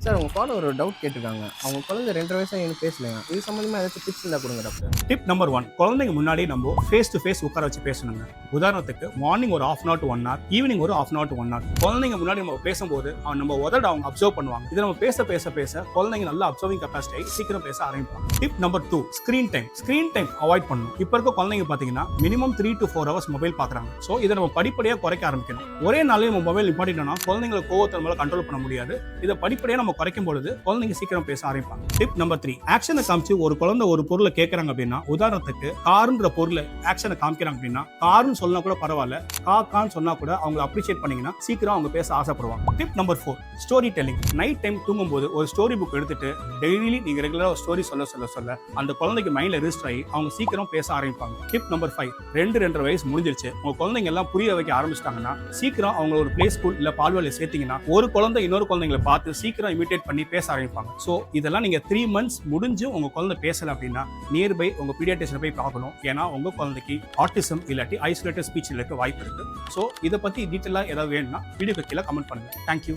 Sir உங்க குழந்தை ஒரு டவுட் கேட்டிருக்காங்க. அவங்க குழந்தை 2 1/2 வயசா இன்னும் பேசலைங்க. இது சம்மந்தமா ஏதாச்சும் டிப்ஸ் இருந்தா குடுங்க டாக்டர். டிப் நம்பர் 1, குழந்தைங்க முன்னாடி நம்ம ஃபேஸ் டு ஃபேஸ் உட்கார வச்சு பேசணுங்க. உதாரணத்துக்கு மார்னிங் ஒரு 1/2 to 1 hour, ஈவினிங் ஒரு 1/2 to 1 hour. குழந்தைங்க முன்னாடி நம்ம பேசும்போது நம்ம உதட அவங்க அப்சர்வ் பண்ணுவாங்க. இதை நம்ம பேச பேச பேச குழந்தைங்க நல்லா அப்சர்விங் கெப்பாசிட்டி சீக்கிரம் பேச ஆரம்பிப்பாங்க. Tip number 2, screen time. Screen time avoid பண்ணணும். இப்போ இருக்க குழந்தைங்க பார்த்தீங்கன்னா மினிமம் 3 to 4 hours மொபைல் பார்க்குறாங்க. ஸோ இதை நம்ம படிப்படியாக குறைக்க ஆரம்பிக்கணும். ஒரே நாளே நம்ம மொபைல் நிப்பாட்டிட்டோம்னா குழந்தைங்களை கோவத்தை மேலே கண்ட்ரோல் பண்ண முடியாது. இதை படிப்படியாக நம்ம குறைக்கும் பொழுது குழந்தைங்க சீக்கிரம் பேச ஆரம்பிப்பாங்க. டிப் நம்பர் 3, ஆக்ஷனை காமிச்சு ஒரு குழந்தை ஒரு பொருளை கேட்கறாங்க அப்படின்னா, உதாரணத்துக்கு கார்ன்ற பொருளை ஆக்ஷனை காமிக்கிறாங்க அப்படின்னா, கார்னு சொன்னா கூட பரவாயில்ல, கான்னு சொன்னா கூட அவங்க அப்ரிஷியேட் பண்ணீங்கன்னா சீக்கிரம் அவங்க பேச ஆசைப்படுவாங்க. Tip number 4, story telling. Night time தூங்கும்போது ஒரு ஸ்டோரி புக் எடுத்துட்டு டெய்லி நீங்க ரெகுலரா ஒரு ஸ்டோரி சொல்ல அந்த குழந்தைக்கு மைண்ட்ல ரெஜிஸ்டர் ஆகி அவங்க சீக்கிரம் பேச ஆரம்பிப்பாங்க. டிப் நம்பர் 5, 2 2.5 வயசு முடிஞ்சிருச்சு, உங்க குழந்தைங்க எல்லாம் புரிய வைக்க ஆரம்பிச்சிட்டாங்கன்னா சீக்கிரம் அவங்க ஒரு பிளே ஸ்கூல் இல்ல பால்வாடியில சேர்த்தீங்கன்னா ஒரு குழந்தை இன்னொரு குழந்தைங்களை பார்த்து சீக்கிரம் இமிட்டேட் பண்ணி பேச ஆரம்பிப்பாங்க. ஸோ இதெல்லாம் நீங்க 3 months முடிஞ்சு உங்க குழந்தை பேசல அப்படின்னா நியர்பை உங்க பீடியாட்ரிஷியனை போய் பார்க்கணும். ஏன்னா உங்க குழந்தைக்கு ஆட்டிசம் இல்லாட்டி ஐசோலேட்டட் ஸ்பீச் இருக்க வாய்ப்பு இருக்கு. ஸோ இதை பத்தி டீட்டெயிலாக ஏதாவது வேணும்னா வீடியோக்கு கீழே கமெண்ட் பண்ணுங்க. தேங்க்யூ.